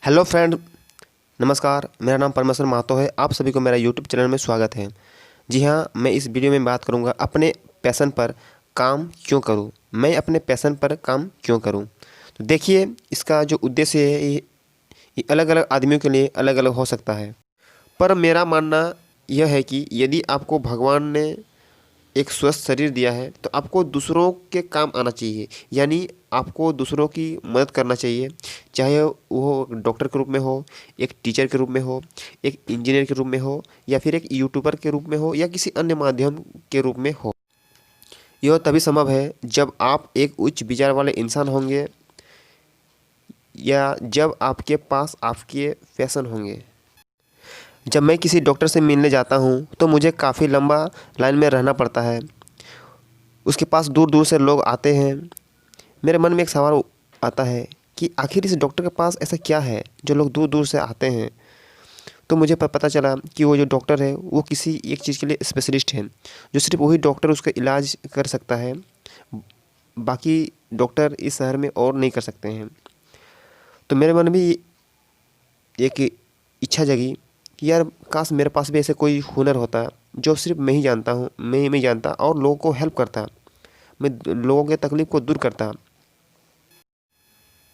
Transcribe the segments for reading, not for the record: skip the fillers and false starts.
Hello friend, नमस्कार। मेरा नाम परमेश्वर महतो है। आप सभी को मेरा यूट्यूब चैनल में स्वागत है। जी हाँ, मैं इस वीडियो में बात करूँगा अपने पैशन पर काम क्यों करूँ। मैं अपने पैशन पर काम क्यों करूँ। तो देखिए, इसका जो उद्देश्य है ये अलग अलग आदमियों के लिए अलग अलग हो सकता है। पर मेरा मानना यह है कि यदि आपको भगवान ने एक स्वस्थ शरीर दिया है तो आपको दूसरों के काम आना चाहिए। यानी आपको दूसरों की मदद करना चाहिए, चाहे वो डॉक्टर के रूप में हो, एक टीचर के रूप में हो, एक इंजीनियर के रूप में हो, या फिर एक यूट्यूबर के रूप में हो, या किसी अन्य माध्यम के रूप में हो। यह तभी संभव है जब आप एक उच्च विचार वाले इंसान होंगे, या जब आपके पास आपके पैशन होंगे। जब मैं किसी डॉक्टर से मिलने जाता हूँ तो मुझे काफ़ी लंबा लाइन में रहना पड़ता है। उसके पास दूर दूर से लोग आते हैं। मेरे मन में एक सवाल आता है कि आखिर इस डॉक्टर के पास ऐसा क्या है जो लोग दूर दूर से आते हैं। तो मुझे पता चला कि वो जो डॉक्टर है वो किसी एक चीज़ के लिए स्पेशलिस्ट है, जो सिर्फ वही डॉक्टर उसका इलाज कर सकता है। बाकी डॉक्टर इस शहर में और नहीं कर सकते हैं। तो मेरे मन में एक इच्छा जगी कि यार, काश मेरे पास भी ऐसे कोई हुनर होता जो सिर्फ मैं ही जानता हूँ, मैं जानता, और लोगों को हेल्प करता, मैं लोगों के तकलीफ़ को दूर करता।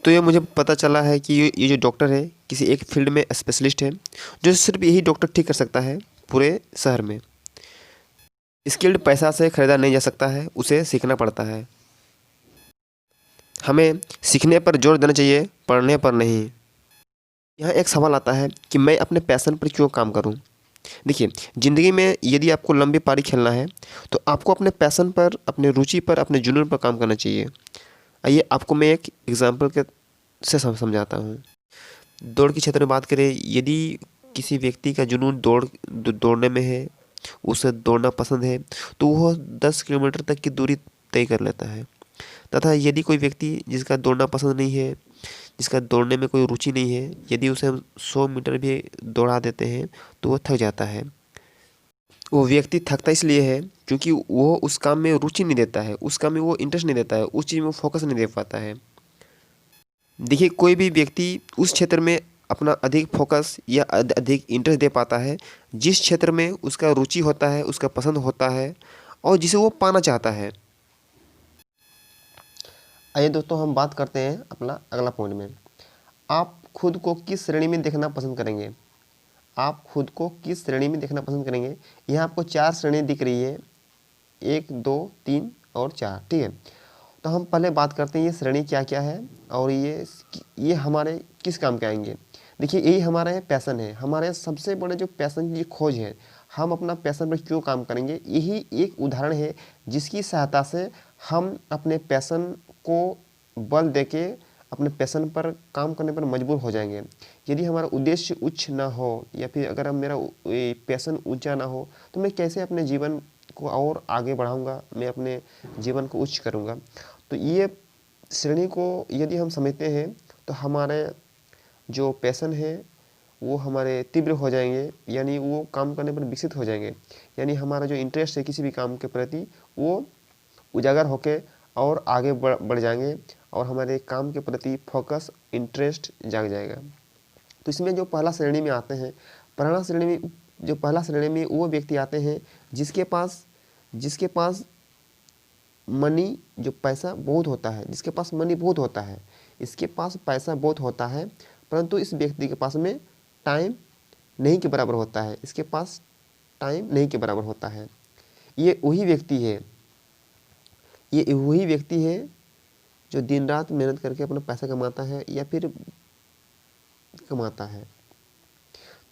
तो ये मुझे पता चला है कि ये जो डॉक्टर है किसी एक फील्ड में स्पेशलिस्ट है, जो सिर्फ यही डॉक्टर ठीक कर सकता है पूरे शहर में। स्किल्ड पैसा से ख़रीदा नहीं जा सकता है, उसे सीखना पड़ता है। हमें सीखने पर जोर देना चाहिए, पढ़ने पर नहीं। यहाँ एक सवाल आता है कि मैं अपने पैशन पर क्यों काम करूँ। देखिए, ज़िंदगी में यदि आपको लंबी पारी खेलना है तो आपको अपने पैशन पर, अपने रुचि पर, अपने जुनून पर काम करना चाहिए। आइए आपको मैं एक एग्जाम्पल के से समझाता हूँ। दौड़ के क्षेत्र में बात करें, यदि किसी व्यक्ति का जुनून दौड़ने में है, उसे दौड़ना पसंद है, तो वह 10 किलोमीटर तक की दूरी तय कर लेता है। तथा यदि कोई व्यक्ति जिसका दौड़ना पसंद नहीं है, जिसका दौड़ने में कोई रुचि नहीं है, यदि उसे हम 100 मीटर भी दौड़ा देते हैं तो वह थक जाता है। वो व्यक्ति थकता इसलिए है क्योंकि वो उस काम में रुचि नहीं देता है, उस काम में वो इंटरेस्ट नहीं देता है, उस चीज़ में फोकस नहीं दे पाता है। देखिए, कोई भी व्यक्ति उस क्षेत्र में अपना अधिक फोकस या अधिक इंटरेस्ट दे पाता है जिस क्षेत्र में उसका रुचि होता है, उसका पसंद होता है, और जिसे वो पाना चाहता है। आइए दोस्तों, हम बात करते हैं अपना अगला पॉइंट में। आप खुद को किस श्रेणी में देखना पसंद करेंगे। आप खुद को किस श्रेणी में देखना पसंद करेंगे। यहाँ आपको 4 श्रेणी दिख रही है, 1, 2, 3 और 4। ठीक है, तो हम पहले बात करते हैं ये श्रेणी क्या क्या है और ये हमारे किस काम के आएंगे। देखिए, यही हमारा पैशन है। हमारे सबसे बड़े जो पैशन की खोज है, हम अपना पैशन पर क्यों काम करेंगे, यही एक उदाहरण है जिसकी सहायता से हम अपने पैशन को बल देके अपने पैशन पर काम करने पर मजबूर हो जाएंगे। यदि हमारा उद्देश्य उच्च ना हो, या फिर अगर हम मेरा पैशन ऊंचा ना हो, तो मैं कैसे अपने जीवन को और आगे बढ़ाऊंगा, मैं अपने जीवन को उच्च करूंगा। तो ये श्रेणी को यदि हम समझते हैं तो हमारे जो पैशन है वो हमारे तीव्र हो जाएंगे, यानी वो काम करने पर विकसित हो जाएंगे। यानी हमारा जो इंटरेस्ट है किसी भी काम के प्रति, वो उजागर होके और आगे बढ़ जाएंगे, और हमारे काम के प्रति फोकस, इंटरेस्ट जाग जाएगा। तो इसमें जो पहला श्रेणी में आते हैं, पहला श्रेणी में वो व्यक्ति आते हैं जिसके पास मनी, जो पैसा बहुत होता है, जिसके पास मनी बहुत होता है, इसके पास पैसा बहुत होता है, परंतु इस व्यक्ति के पास में टाइम नहीं के बराबर होता है। इसके पास टाइम नहीं के बराबर होता है। ये वही व्यक्ति है जो दिन रात मेहनत करके अपना पैसा कमाता है या फिर कमाता है।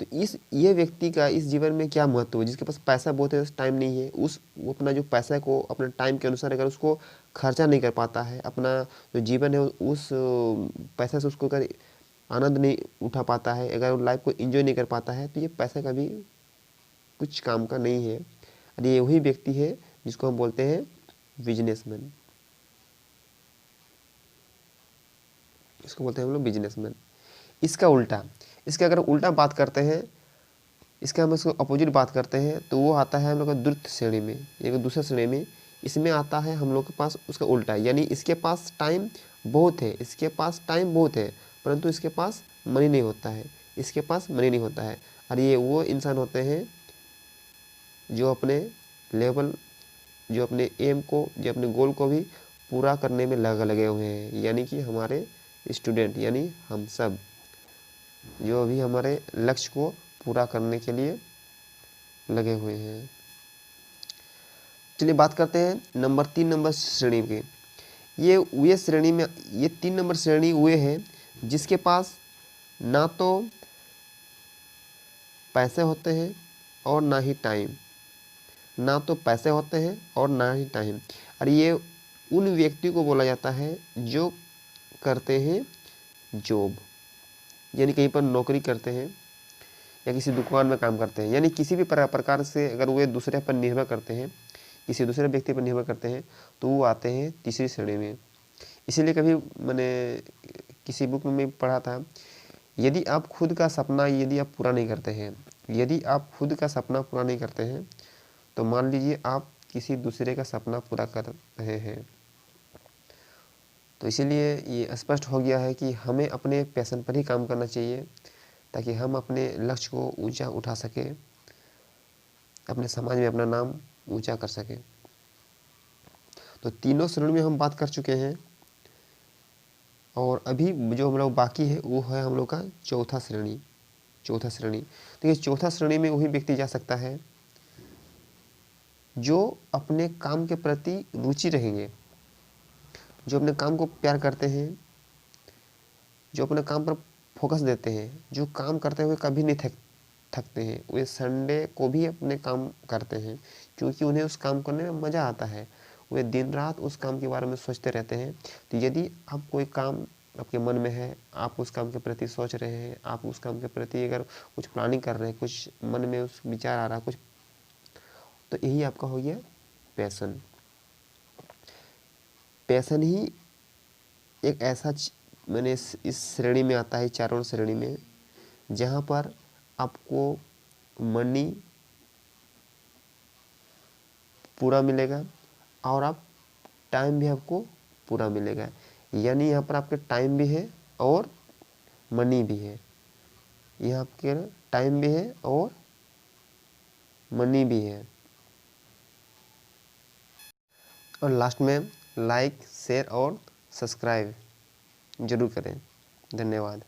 तो ये व्यक्ति का इस जीवन में क्या महत्व है, जिसके पास पैसा बहुत है, टाइम नहीं है। वो अपना जो पैसा को अपने टाइम के अनुसार अगर उसको खर्चा नहीं कर पाता है, अपना जो जीवन है उस पैसा से उसको अगर आनंद नहीं उठा पाता है, अगर वो लाइफ को एंजॉय नहीं कर पाता है, तो ये पैसा कभी कुछ काम का नहीं है। और ये वही व्यक्ति है जिसको हम बोलते हैं बिजनेसमैन। इसको बोलते हैं हम लोग बिजनेसमैन। इसका अगर उल्टा बात करते हैं, इसका हम इसको अपोजिट बात करते हैं, तो वो आता है हम लोग का द्वित श्रेणी में, एक दूसरा श्रेणी में। इसमें आता है हम लोग के पास उसका उल्टा, यानी इसके पास टाइम बहुत है, परंतु इसके पास मनी नहीं होता है, इसके पास मनी नहीं होता है। और ये वो इंसान होते हैं जो अपने लेवल, जो अपने एम को, जो अपने गोल को भी पूरा करने में लगे हुए हैं। यानी कि हमारे स्टूडेंट, यानी हम सब जो अभी हमारे लक्ष्य को पूरा करने के लिए लगे हुए हैं। चलिए बात करते हैं नंबर 3 नंबर श्रेणी की। ये श्रेणी में, ये 3 नंबर श्रेणी हुए हैं जिसके पास ना तो पैसे होते हैं और ना ही टाइम, ना तो पैसे होते हैं और ना ही टाइम। और ये उन व्यक्ति को बोला जाता है जो करते हैं जॉब, यानी कहीं पर नौकरी करते हैं या किसी दुकान में काम करते हैं, यानी किसी भी प्रकार से अगर वे दूसरे पर निर्भर करते हैं, किसी दूसरे व्यक्ति पर निर्भर करते हैं, तो वो आते हैं तीसरी श्रेणी में। इसीलिए कभी मैंने किसी बुक में पढ़ा था, यदि आप खुद का सपना यदि आप पूरा नहीं करते हैं, यदि आप खुद का सपना पूरा नहीं करते हैं, तो मान लीजिए आप किसी दूसरे का सपना पूरा कर रहे हैं। तो इसीलिए ये स्पष्ट हो गया है कि हमें अपने पैशन पर ही काम करना चाहिए, ताकि हम अपने लक्ष्य को ऊंचा उठा सके, अपने समाज में अपना नाम ऊंचा कर सके। तो तीनों श्रेणी में हम बात कर चुके हैं, और अभी जो हम लोग बाकी है वो है हम लोग का चौथा श्रेणी। चौथा श्रेणी, तो ये चौथा श्रेणी में वही व्यक्ति जा सकता है जो अपने काम के प्रति रुचि रहेंगे, जो अपने काम को प्यार करते हैं, जो अपने काम पर फोकस देते हैं, जो काम करते हुए कभी नहीं थकते हैं। वे संडे को भी अपने काम करते हैं क्योंकि उन्हें उस काम करने में मज़ा आता है। वे दिन रात उस काम के बारे में सोचते रहते हैं। तो यदि आप कोई काम आपके मन में है, आप उस काम के प्रति सोच रहे हैं, आप उस काम के प्रति अगर कुछ प्लानिंग कर रहे हैं, कुछ मन में उस विचार आ रहा है कुछ, तो यही आपका हो गया पैशन। पैशन ही एक ऐसा मैंने इस श्रेणी में आता है, चारों श्रेणी में, जहाँ पर आपको मनी पूरा मिलेगा और आप टाइम भी आपको पूरा मिलेगा। यानी यहाँ पर आपके टाइम भी है और मनी भी है, यहाँ आपके टाइम भी है और मनी भी है। और लास्ट में लाइक, शेयर और सब्सक्राइब जरूर करें। धन्यवाद।